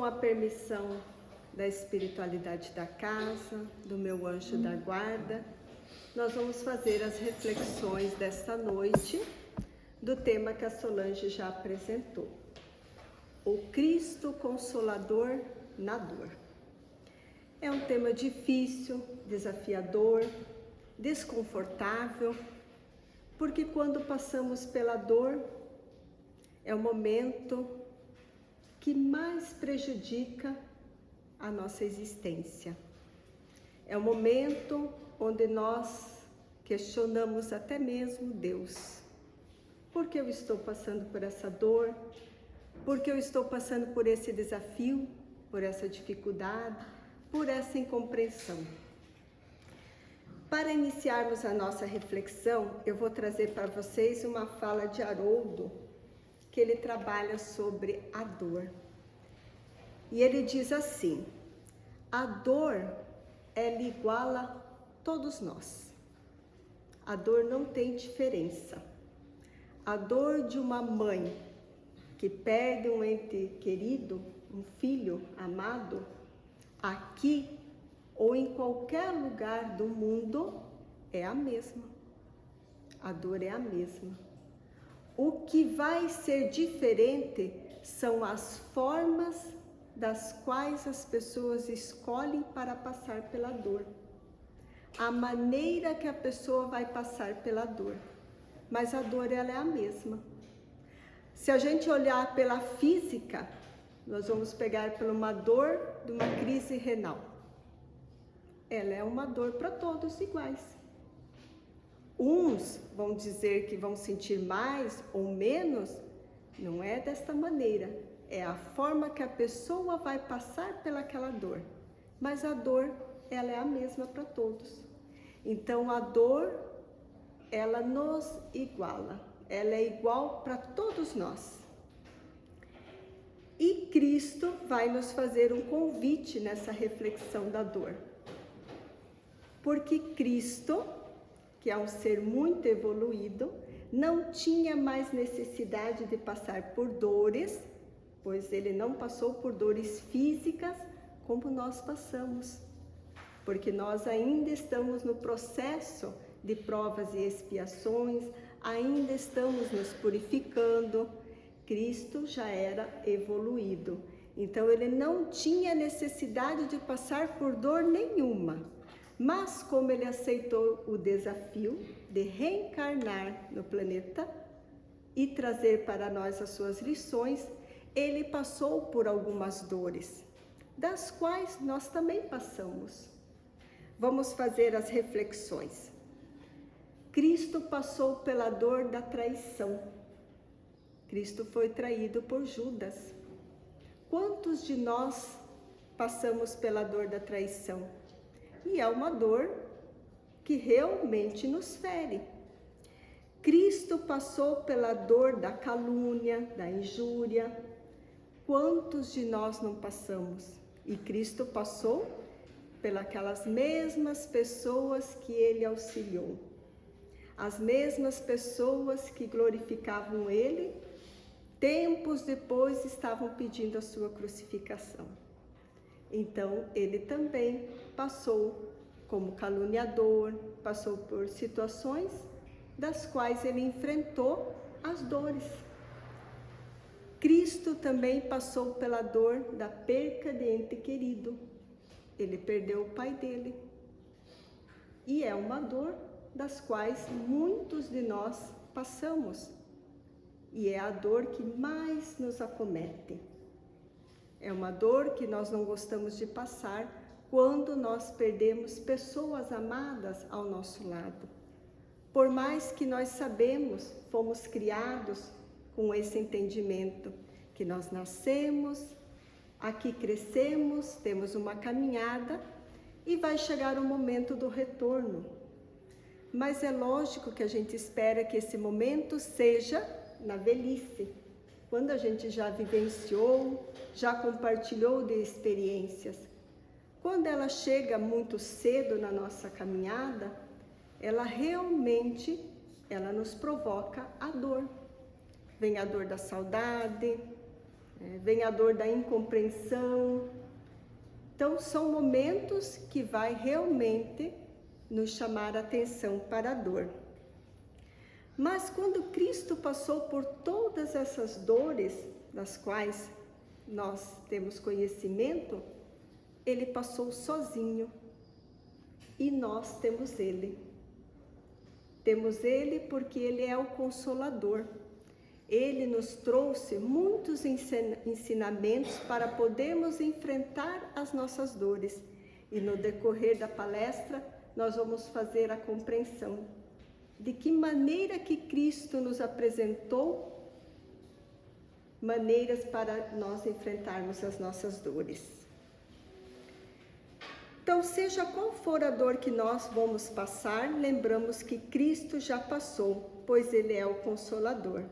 Com a permissão da espiritualidade da casa, do meu anjo da guarda, nós vamos fazer as reflexões desta noite do tema que a Solange já apresentou. O Cristo Consolador na dor. É um tema difícil, desafiador, desconfortável, porque quando passamos pela dor, é o momento que mais prejudica a nossa existência. É o momento onde nós questionamos até mesmo Deus. Por que eu estou passando por essa dor? Por que eu estou passando por esse desafio, por essa dificuldade, por essa incompreensão? Para iniciarmos a nossa reflexão, eu vou trazer para vocês uma fala de Haroldo, que ele trabalha sobre a dor. E ele diz assim: a dor, ela iguala todos nós. A dor não tem diferença. A dor de uma mãe que perde um ente querido, um filho amado, aqui ou em qualquer lugar do mundo, é a mesma. A dor é a mesma. O que vai ser diferente são as formas das quais as pessoas escolhem para passar pela dor. A maneira que a pessoa vai passar pela dor. Mas a dor, ela é a mesma. Se a gente olhar pela física, nós vamos pegar por uma dor de uma crise renal. Ela é uma dor para todos iguais. Uns vão dizer que vão sentir mais ou menos, não é desta maneira. É a forma que a pessoa vai passar pelaquela dor. Mas a dor, ela é a mesma para todos. Então a dor, ela nos iguala. Ela é igual para todos nós. E Cristo vai nos fazer um convite nessa reflexão da dor. Porque Cristo, que é um ser muito evoluído, não tinha mais necessidade de passar por dores, pois ele não passou por dores físicas como nós passamos. Porque nós ainda estamos no processo de provas e expiações, ainda estamos nos purificando. Cristo já era evoluído, então ele não tinha necessidade de passar por dor nenhuma. Mas como ele aceitou o desafio de reencarnar no planeta e trazer para nós as suas lições, ele passou por algumas dores, das quais nós também passamos. Vamos fazer as reflexões. Cristo passou pela dor da traição. Cristo foi traído por Judas. Quantos de nós passamos pela dor da traição? E é uma dor que realmente nos fere. Cristo passou pela dor da calúnia, da injúria. Quantos de nós não passamos? E Cristo passou pelas mesmas pessoas que ele auxiliou. As mesmas pessoas que glorificavam ele, tempos depois estavam pedindo a sua crucificação. Então, ele também passou como caluniador, passou por situações das quais ele enfrentou as dores. Cristo também passou pela dor da perca de ente querido. Ele perdeu o pai dele. E é uma dor das quais muitos de nós passamos. E é a dor que mais nos acomete. É uma dor que nós não gostamos de passar quando nós perdemos pessoas amadas ao nosso lado. Por mais que nós sabemos, fomos criados com esse entendimento, que nós nascemos, aqui crescemos, temos uma caminhada e vai chegar o momento do retorno. Mas é lógico que a gente espera que esse momento seja na velhice, quando a gente já vivenciou, já compartilhou de experiências. Quando ela chega muito cedo na nossa caminhada, ela realmente nos provoca a dor. Vem a dor da saudade, vem a dor da incompreensão. Então, são momentos que vai realmente nos chamar a atenção para a dor. Mas quando Cristo passou por todas essas dores, das quais nós temos conhecimento, ele passou sozinho. E nós temos ele. Temos ele porque ele é o Consolador. Ele nos trouxe muitos ensinamentos para podermos enfrentar as nossas dores. E no decorrer da palestra, nós vamos fazer a compreensão de que maneira que Cristo nos apresentou maneiras para nós enfrentarmos as nossas dores. Então, seja qual for a dor que nós vamos passar, lembramos que Cristo já passou, pois Ele é o Consolador.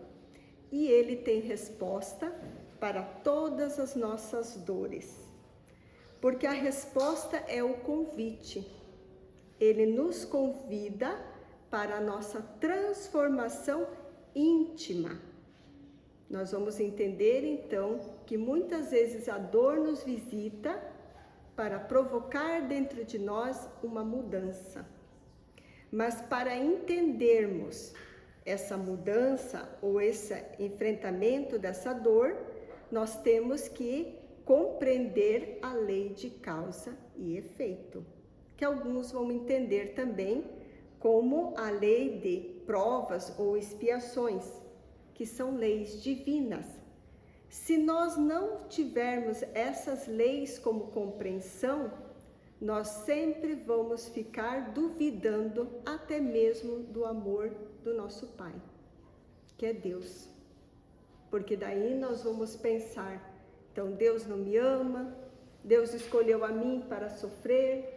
E Ele tem resposta para todas as nossas dores. Porque a resposta é o convite. Ele nos convida para a nossa transformação íntima. Nós vamos entender, então, que muitas vezes a dor nos visita para provocar dentro de nós uma mudança. Mas para entendermos essa mudança ou esse enfrentamento dessa dor, nós temos que compreender a lei de causa e efeito, que alguns vão entender também como a lei de provas ou expiações, que são leis divinas. Se nós não tivermos essas leis como compreensão, nós sempre vamos ficar duvidando até mesmo do amor do nosso Pai, que é Deus. Porque daí nós vamos pensar, então Deus não me ama, Deus escolheu a mim para sofrer,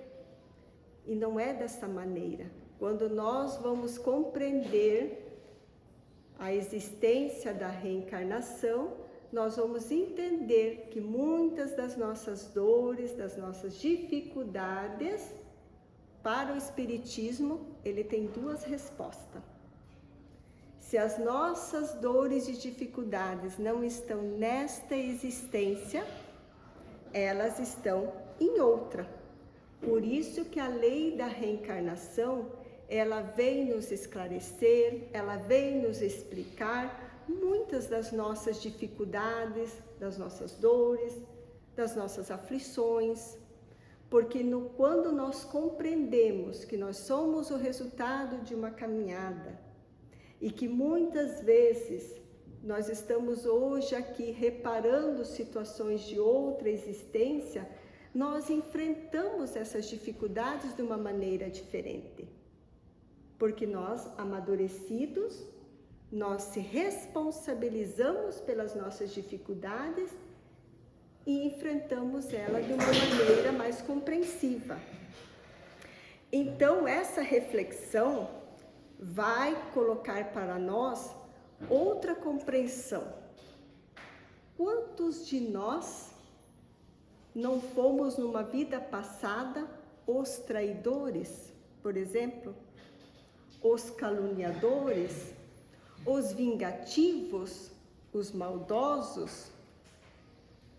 e não é dessa maneira. Quando nós vamos compreender a existência da reencarnação, nós vamos entender que muitas das nossas dores, das nossas dificuldades, para o Espiritismo, ele tem duas respostas. Se as nossas dores e dificuldades não estão nesta existência, elas estão em outra. Por isso que a lei da reencarnação, ela vem nos esclarecer, ela vem nos explicar muitas das nossas dificuldades, das nossas dores, das nossas aflições, porque quando nós compreendemos que nós somos o resultado de uma caminhada e que muitas vezes nós estamos hoje aqui reparando situações de outra existência, nós enfrentamos essas dificuldades de uma maneira diferente, porque nós, amadurecidos, nós se responsabilizamos pelas nossas dificuldades e enfrentamos ela de uma maneira mais compreensiva. Então, essa reflexão vai colocar para nós outra compreensão. Quantos de nós não fomos numa vida passada os traidores, por exemplo, os caluniadores, os vingativos, os maldosos?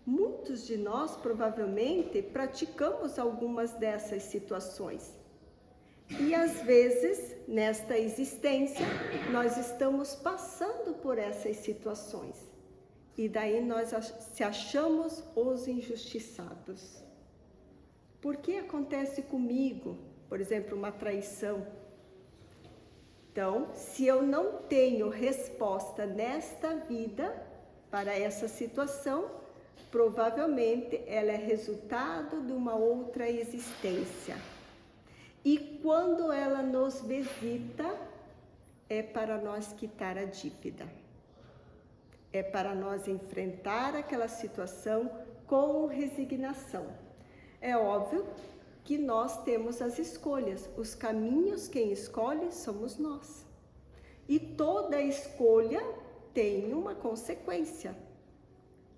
Muitos de nós provavelmente praticamos algumas dessas situações. E às vezes, nesta existência, nós estamos passando por essas situações. E daí nós se achamos os injustiçados. Por que acontece comigo, por exemplo, uma traição? Então, se eu não tenho resposta nesta vida para essa situação, provavelmente ela é resultado de uma outra existência. E quando ela nos visita, é para nós quitar a dívida. É para nós enfrentar aquela situação com resignação. É óbvio que nós temos as escolhas. Os caminhos, quem escolhe somos nós. E toda escolha tem uma consequência.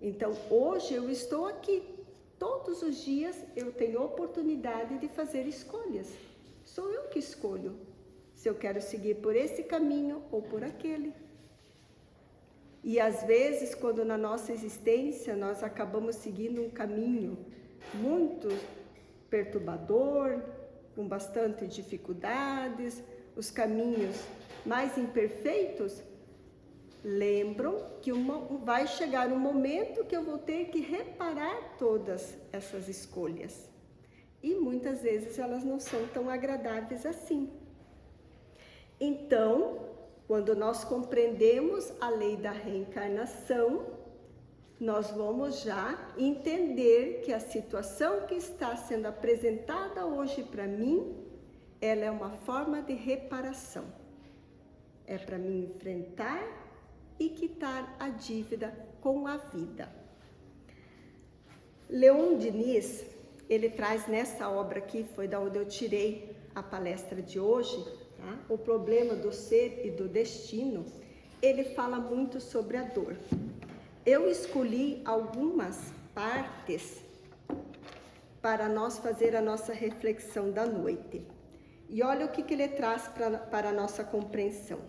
Então, hoje eu estou aqui. Todos os dias eu tenho oportunidade de fazer escolhas. Sou eu que escolho se eu quero seguir por esse caminho ou por aquele. E às vezes, quando na nossa existência nós acabamos seguindo um caminho muito perturbador, com bastante dificuldades, os caminhos mais imperfeitos, lembram que vai chegar um momento que eu vou ter que reparar todas essas escolhas. E muitas vezes elas não são tão agradáveis assim. Então, quando nós compreendemos a lei da reencarnação, nós vamos já entender que a situação que está sendo apresentada hoje para mim, ela é uma forma de reparação. É para mim enfrentar e quitar a dívida com a vida. Leon Denis, ele traz nessa obra aqui, foi da onde eu tirei a palestra de hoje, tá? O problema do ser e do destino, ele fala muito sobre a dor. Eu escolhi algumas partes para nós fazer a nossa reflexão da noite. E olha o que ele traz para a nossa compreensão.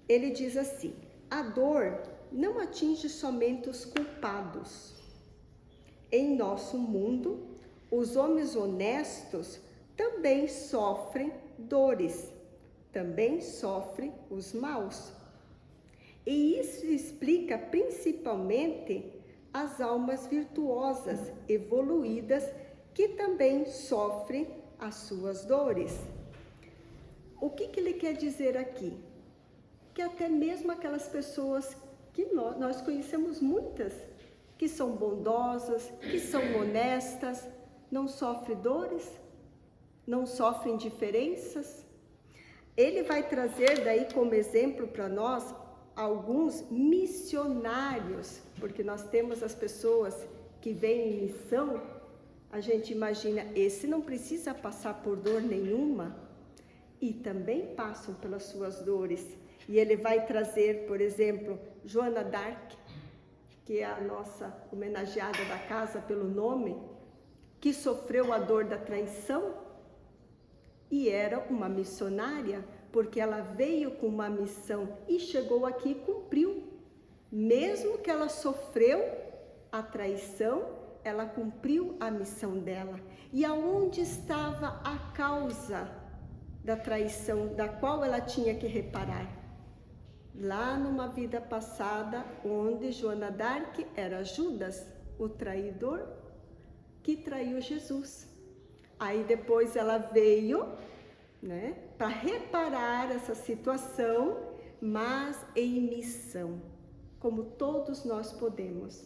Ele diz assim: a dor não atinge somente os culpados. Em nosso mundo, os homens honestos também sofrem dores, também sofrem os maus. E isso explica principalmente as almas virtuosas, evoluídas, que também sofrem as suas dores. O que ele quer dizer aqui? Que até mesmo aquelas pessoas que nós conhecemos muitas, que são bondosas, que são honestas, não sofrem dores, não sofrem diferenças. Ele vai trazer daí como exemplo para nós alguns missionários, porque nós temos as pessoas que vêm em missão, a gente imagina, esse não precisa passar por dor nenhuma, e também passam pelas suas dores. E ele vai trazer, por exemplo, Joana d'Arc, que é a nossa homenageada da casa pelo nome, que sofreu a dor da traição e era uma missionária, porque ela veio com uma missão e chegou aqui e cumpriu. Mesmo que ela sofreu a traição, ela cumpriu a missão dela. E aonde estava a causa da traição, da qual ela tinha que reparar? Lá numa vida passada, onde Joana d'Arc era Judas, o traidor, que traiu Jesus. Aí depois ela veio, né, para reparar essa situação, mas em missão, como todos nós podemos.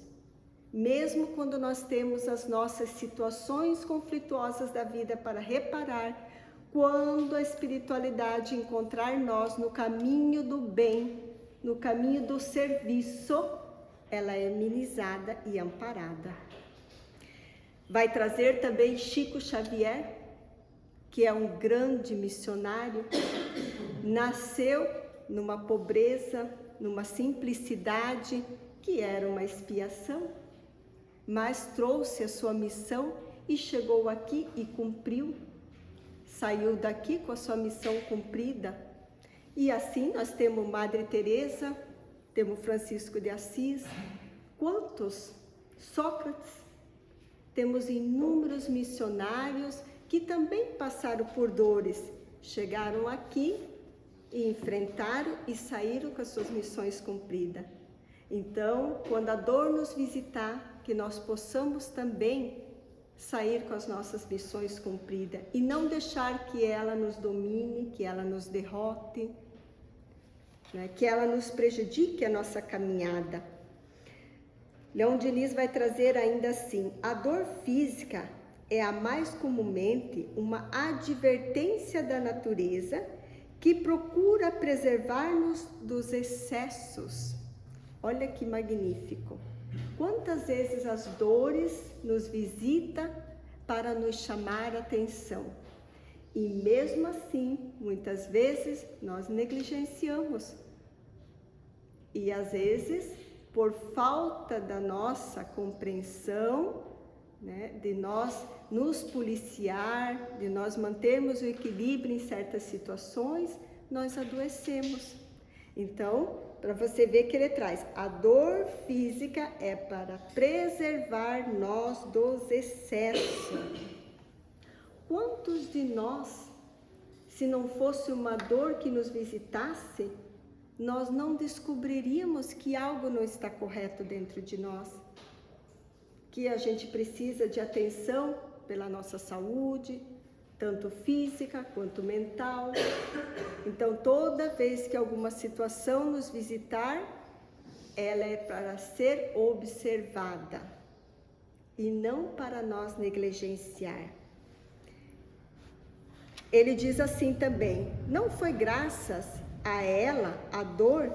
Mesmo quando nós temos as nossas situações conflituosas da vida para reparar, quando a espiritualidade encontrar nós no caminho do bem, no caminho do serviço, ela é amenizada e amparada. Vai trazer também Chico Xavier, que é um grande missionário, nasceu numa pobreza, numa simplicidade, que era uma expiação, mas trouxe a sua missão e chegou aqui e cumpriu. Saiu daqui com a sua missão cumprida. E assim nós temos Madre Teresa, temos Francisco de Assis, quantos? Sócrates. Temos inúmeros missionários que também passaram por dores, chegaram aqui e enfrentaram e saíram com as suas missões cumpridas. Então, quando a dor nos visitar, que nós possamos também sair com as nossas missões cumpridas e não deixar que ela nos domine, que ela nos derrote, né, que ela nos prejudique a nossa caminhada. Leon Denis vai trazer ainda assim: a dor física é a mais comumente uma advertência da natureza que procura preservar-nos dos excessos. Olha que magnífico! Quantas vezes as dores nos visitam para nos chamar a atenção? E mesmo assim, muitas vezes, nós negligenciamos. E às vezes, por falta da nossa compreensão, né, de nós nos policiar, de nós mantermos o equilíbrio em certas situações, nós adoecemos. Então, para você ver que ele traz, a dor física é para preservar nós dos excessos. Quantos de nós, se não fosse uma dor que nos visitasse, nós não descobriríamos que algo não está correto dentro de nós? Que a gente precisa de atenção pela nossa saúde, tanto física quanto mental. Então, toda vez que alguma situação nos visitar, ela é para ser observada e não para nós negligenciar. Ele diz assim também, não foi graças a ela, a dor,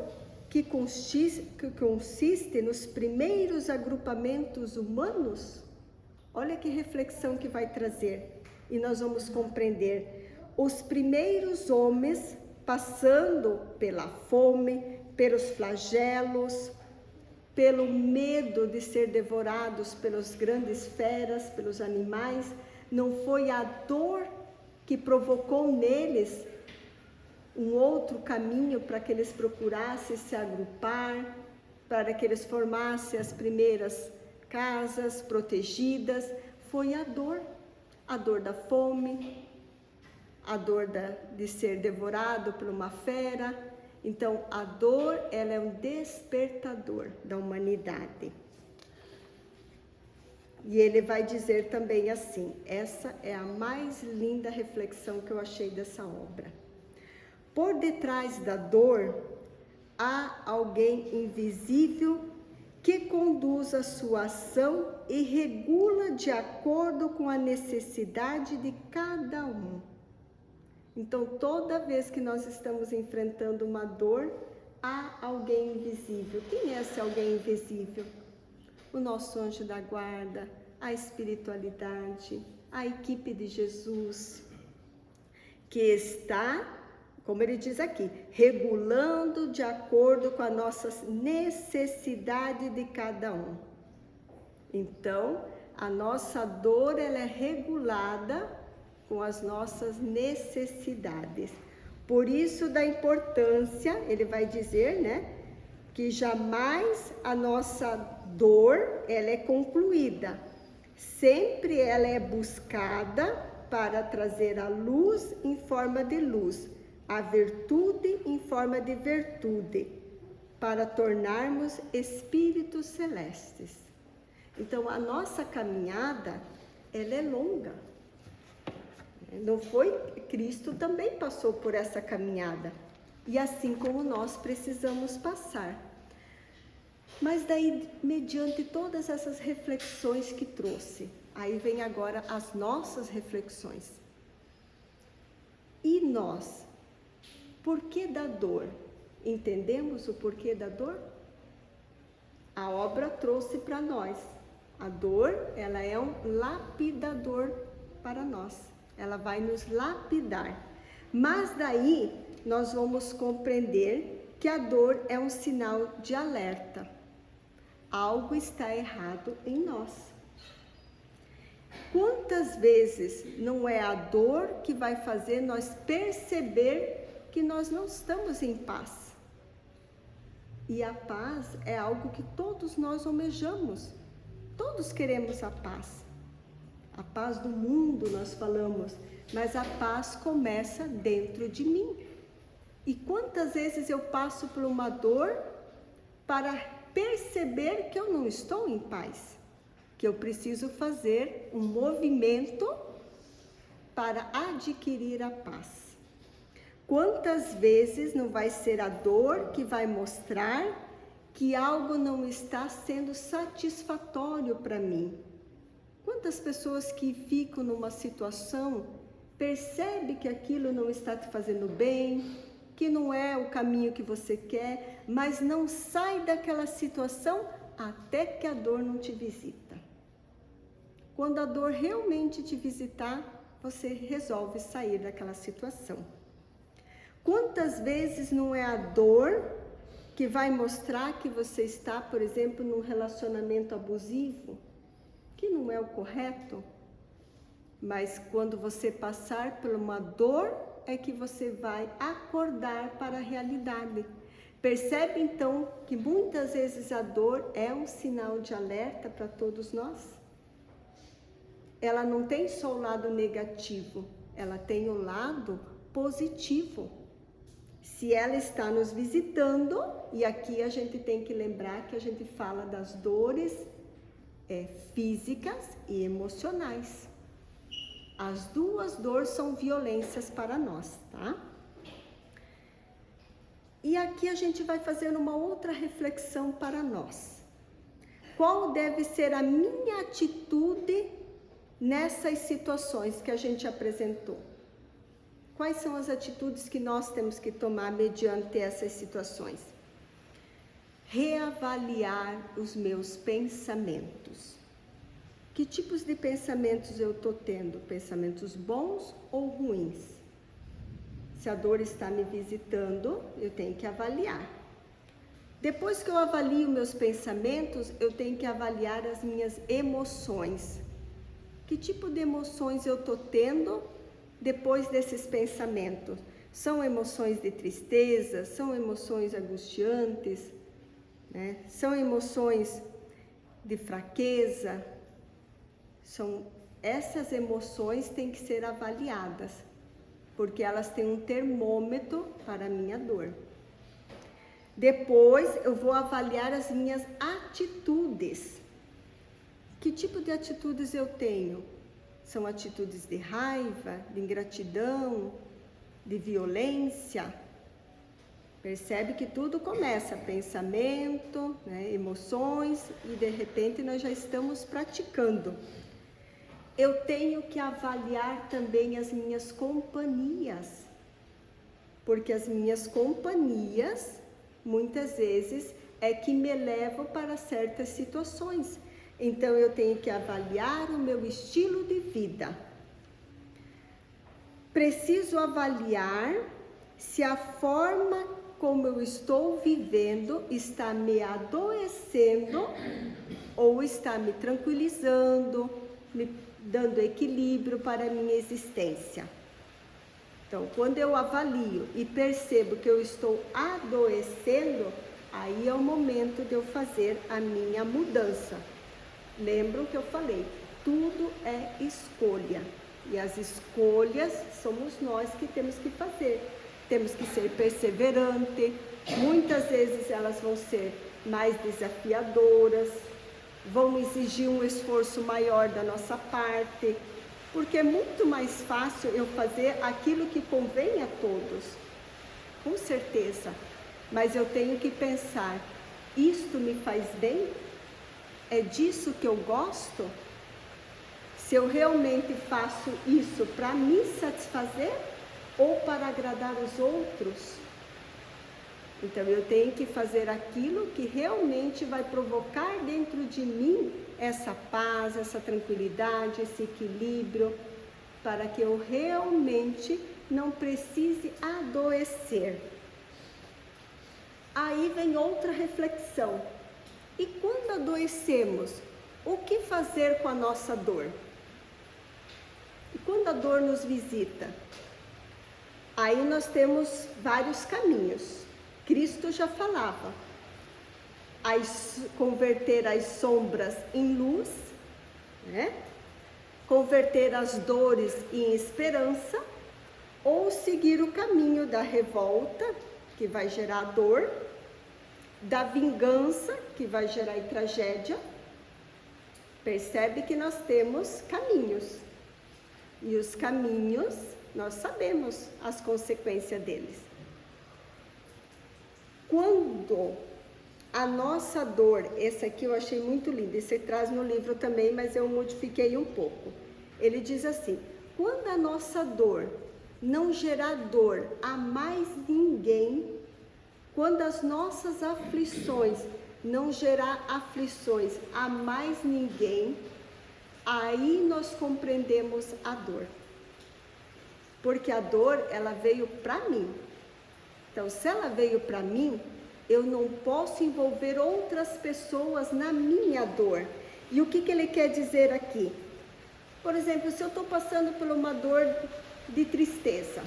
que consiste nos primeiros agrupamentos humanos? Olha que reflexão que vai trazer. E nós vamos compreender os primeiros homens passando pela fome, pelos flagelos, pelo medo de ser devorados pelas grandes feras, pelos animais. Não foi a dor que provocou neles um outro caminho para que eles procurassem se agrupar, para que eles formassem as primeiras casas protegidas. Foi a dor da fome, a dor de ser devorado por uma fera. Então, a dor, ela é um despertador da humanidade. E ele vai dizer também assim, essa é a mais linda reflexão que eu achei dessa obra. Por detrás da dor, há alguém invisível que conduz a sua ação e regula de acordo com a necessidade de cada um. Então, toda vez que nós estamos enfrentando uma dor, há alguém invisível. Quem é esse alguém invisível? O nosso anjo da guarda, a espiritualidade, a equipe de Jesus, que está, como ele diz aqui, regulando de acordo com a nossa necessidade de cada um. Então, a nossa dor, ela é regulada com as nossas necessidades. Por isso da importância, ele vai dizer, né, que jamais a nossa dor, ela é concluída. Sempre ela é buscada para trazer a luz em forma de luz, a virtude em forma de virtude, para tornarmos espíritos celestes. Então, a nossa caminhada, ela é longa. Não foi? Cristo também passou por essa caminhada. E assim como nós precisamos passar. Mas daí, mediante todas essas reflexões que trouxe, aí vem agora as nossas reflexões. E nós? Porquê da dor? Entendemos o porquê da dor? A obra trouxe para nós. A dor, ela é um lapidador para nós. Ela vai nos lapidar. Mas daí, nós vamos compreender que a dor é um sinal de alerta. Algo está errado em nós. Quantas vezes não é a dor que vai fazer nós perceber que nós não estamos em paz? E a paz é algo que todos nós almejamos. Todos queremos a paz. A paz do mundo nós falamos, mas a paz começa dentro de mim. E quantas vezes eu passo por uma dor para perceber que eu não estou em paz, que eu preciso fazer um movimento para adquirir a paz. Quantas vezes não vai ser a dor que vai mostrar que algo não está sendo satisfatório para mim? Quantas pessoas que ficam numa situação, percebem que aquilo não está te fazendo bem, que não é o caminho que você quer, mas não sai daquela situação até que a dor não te visita. Quando a dor realmente te visitar, você resolve sair daquela situação. Quantas vezes não é a dor que vai mostrar que você está, por exemplo, num relacionamento abusivo, que não é o correto, mas quando você passar por uma dor, é que você vai acordar para a realidade. Percebe então que muitas vezes a dor é um sinal de alerta para todos nós? Ela não tem só o lado negativo, ela tem o lado positivo. Se ela está nos visitando, e aqui a gente tem que lembrar que a gente fala das dores físicas e emocionais. As duas dores são violências para nós, tá? E aqui a gente vai fazer uma outra reflexão para nós. Qual deve ser a minha atitude nessas situações que a gente apresentou? Quais são as atitudes que nós temos que tomar mediante essas situações? Reavaliar os meus pensamentos. Que tipos de pensamentos eu estou tendo? Pensamentos bons ou ruins? Se a dor está me visitando, eu tenho que avaliar. Depois que eu avalio meus pensamentos, eu tenho que avaliar as minhas emoções. Que tipo de emoções eu estou tendo depois desses pensamentos? São emoções de tristeza? São emoções angustiantes? Né? São emoções de fraqueza? Essas emoções têm que ser avaliadas, porque elas têm um termômetro para a minha dor. Depois eu vou avaliar as minhas atitudes. Que tipo de atitudes eu tenho? São atitudes de raiva, de ingratidão, de violência? Percebe que tudo começa, pensamento, né, emoções, e de repente nós já estamos praticando. Eu tenho que avaliar também as minhas companhias, porque as minhas companhias, muitas vezes, é que me levam para certas situações. Então, eu tenho que avaliar o meu estilo de vida. Preciso avaliar se a forma como eu estou vivendo está me adoecendo ou está me tranquilizando, me dando equilíbrio para a minha existência. Então, quando eu avalio e percebo que eu estou adoecendo, aí é o momento de eu fazer a minha mudança. Lembram que eu falei, tudo é escolha. E as escolhas somos nós que temos que fazer. Temos que ser perseverante. Muitas vezes elas vão ser mais desafiadoras, vão exigir um esforço maior da nossa parte, porque é muito mais fácil eu fazer aquilo que convém a todos, com certeza, mas eu tenho que pensar, isto me faz bem? É disso que eu gosto? Se eu realmente faço isso para me satisfazer ou para agradar os outros? Então, eu tenho que fazer aquilo que realmente vai provocar dentro de mim essa paz, essa tranquilidade, esse equilíbrio, para que eu realmente não precise adoecer. Aí vem outra reflexão. E quando adoecemos, o que fazer com a nossa dor? E quando a dor nos visita? Aí nós temos vários caminhos. Cristo já falava, converter as sombras em luz, né? Converter as dores em esperança, ou seguir o caminho da revolta, que vai gerar dor, da vingança, que vai gerar tragédia. Percebe que nós temos caminhos, e os caminhos, nós sabemos as consequências deles. Quando a nossa dor, esse aqui eu achei muito lindo, esse traz no livro também, mas eu modifiquei um pouco. Ele diz assim, quando a nossa dor não gerar dor a mais ninguém, quando as nossas aflições não gerar aflições a mais ninguém, aí nós compreendemos a dor. Porque a dor, ela veio para mim. Então, se ela veio para mim, eu não posso envolver outras pessoas na minha dor. E o que ele quer dizer aqui? Por exemplo, se eu estou passando por uma dor de tristeza,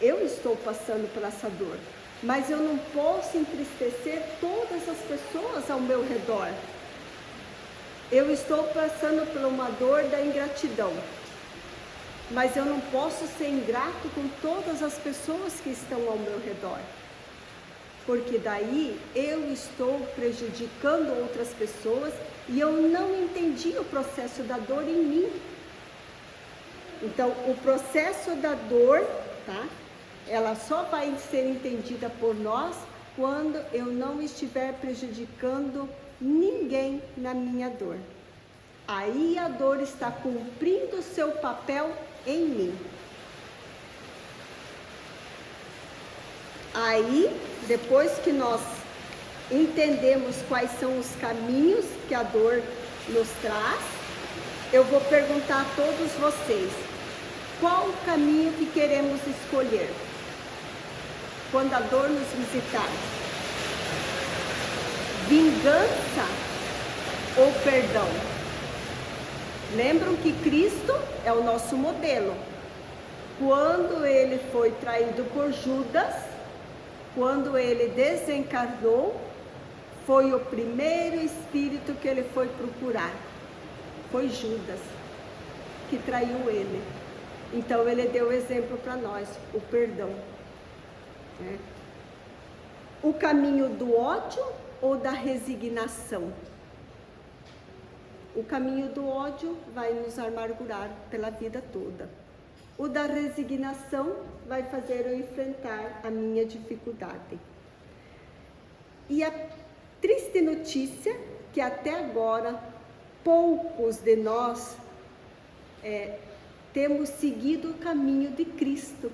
eu estou passando por essa dor, mas eu não posso entristecer todas as pessoas ao meu redor. Eu estou passando por uma dor da ingratidão, mas eu não posso ser ingrato com todas as pessoas que estão ao meu redor, porque daí eu estou prejudicando outras pessoas e eu não entendi o processo da dor em mim. Então, o processo da dor, tá? Ela só vai ser entendida por nós quando eu não estiver prejudicando ninguém na minha dor. Aí a dor está cumprindo o seu papel em mim. Aí, depois que nós entendemos quais são os caminhos que a dor nos traz, eu vou perguntar a todos vocês, qual o caminho que queremos escolher quando a dor nos visitar? Vingança ou perdão? Lembram que Cristo é o nosso modelo. Quando ele foi traído por Judas, quando ele desencarnou, foi o primeiro espírito que ele foi procurar. Foi Judas que traiu ele. Então ele deu exemplo para nós, o perdão. O caminho do ódio ou da resignação? O caminho do ódio vai nos amargurar pela vida toda. O da resignação vai fazer eu enfrentar a minha dificuldade. E a triste notícia que até agora poucos de nós temos seguido o caminho de Cristo.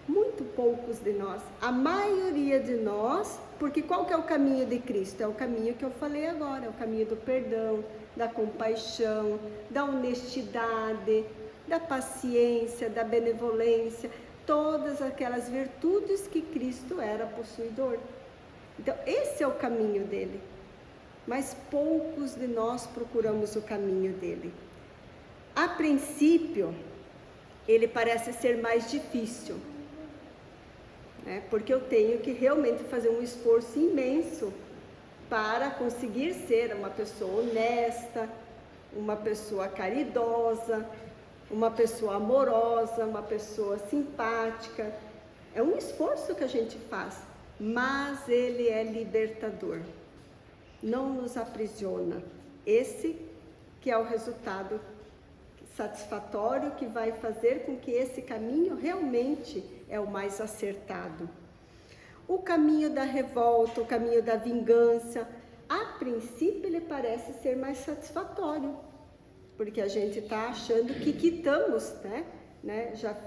Muito poucos de nós. A maioria de nós, porque qual que é o caminho de Cristo? É o caminho que eu falei agora, é o caminho do perdão, da compaixão, da honestidade, da paciência, da benevolência, todas aquelas virtudes que Cristo era possuidor. Então, esse é o caminho dele. Mas poucos de nós procuramos o caminho dele. A princípio, ele parece ser mais difícil, né? Porque eu tenho que realmente fazer um esforço imenso para conseguir ser uma pessoa honesta, uma pessoa caridosa, uma pessoa amorosa, uma pessoa simpática. É um esforço que a gente faz, mas ele é libertador, não nos aprisiona. Esse que é o resultado satisfatório que vai fazer com que esse caminho realmente é o mais acertado. O caminho da revolta, o caminho da vingança, a princípio ele parece ser mais satisfatório, porque a gente está achando que quitamos, né? Já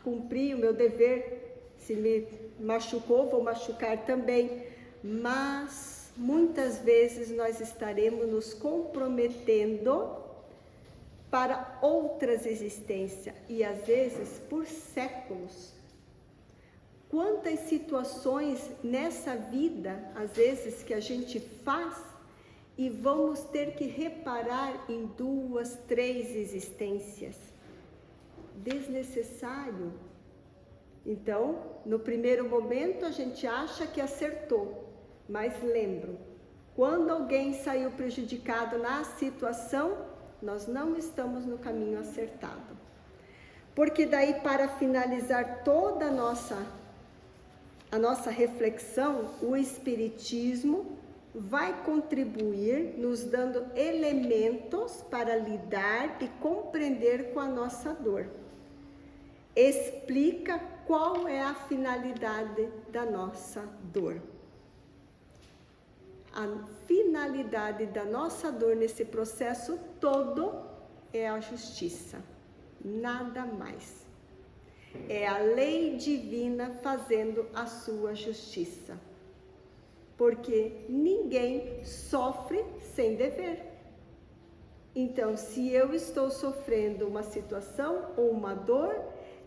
cumpri o meu dever, se me machucou, vou machucar também, mas muitas vezes nós estaremos nos comprometendo para outras existências e às vezes por séculos. Quantas situações nessa vida, às vezes, que a gente faz e vamos ter que reparar em 2, 3 existências. Desnecessário. Então, no primeiro momento a gente acha que acertou, mas lembro, quando alguém saiu prejudicado na situação, nós não estamos no caminho acertado. Porque daí, para finalizar toda a nossa reflexão, o Espiritismo vai contribuir nos dando elementos para lidar e compreender com a nossa dor. Explica qual é a finalidade da nossa dor. A finalidade da nossa dor nesse processo todo é a justiça, nada mais. É a lei divina fazendo a sua justiça, porque ninguém sofre sem dever. Então, se eu estou sofrendo uma situação ou uma dor,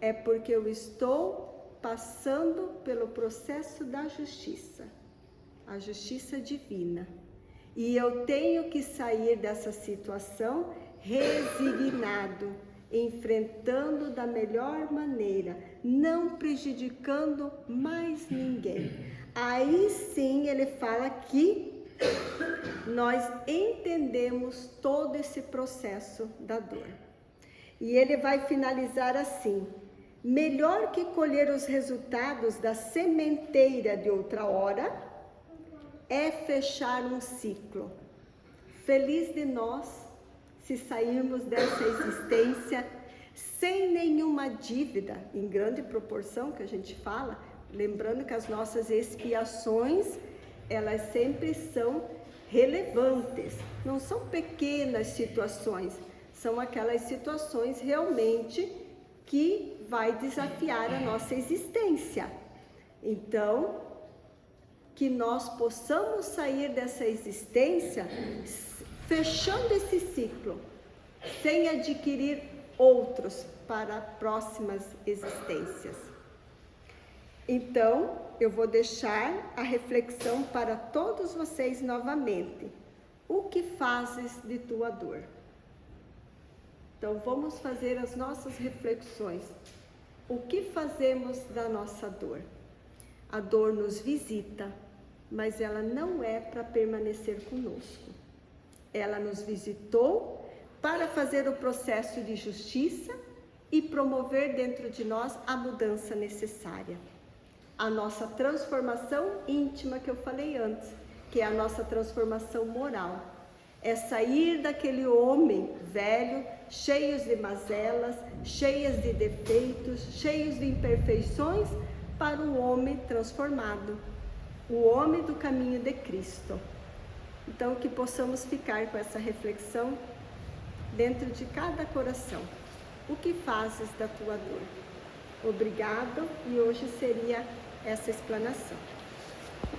é porque eu estou passando pelo processo da justiça, a justiça divina. E eu tenho que sair dessa situação resignado, enfrentando da melhor maneira, não prejudicando mais ninguém. Aí sim ele fala que nós entendemos todo esse processo da dor. E ele vai finalizar assim: melhor que colher os resultados da sementeira de outra hora é fechar um ciclo. Feliz de nós se sairmos dessa existência sem nenhuma dívida, em grande proporção que a gente fala, lembrando que as nossas expiações, elas sempre são relevantes, não são pequenas situações, são aquelas situações realmente que vai desafiar a nossa existência. Então, que nós possamos sair dessa existência fechando esse ciclo, sem adquirir outros para próximas existências. Então, eu vou deixar a reflexão para todos vocês novamente. O que fazes de tua dor? Então, vamos fazer as nossas reflexões. O que fazemos da nossa dor? A dor nos visita, mas ela não é para permanecer conosco. Ela nos visitou para fazer o processo de justiça e promover dentro de nós a mudança necessária. A nossa transformação íntima que eu falei antes, que é a nossa transformação moral. É sair daquele homem velho, cheios de mazelas, cheias de defeitos, cheios de imperfeições, para um homem transformado, o homem do caminho de Cristo. Então, que possamos ficar com essa reflexão dentro de cada coração. O que fazes da tua dor? Obrigado, e hoje seria essa explanação.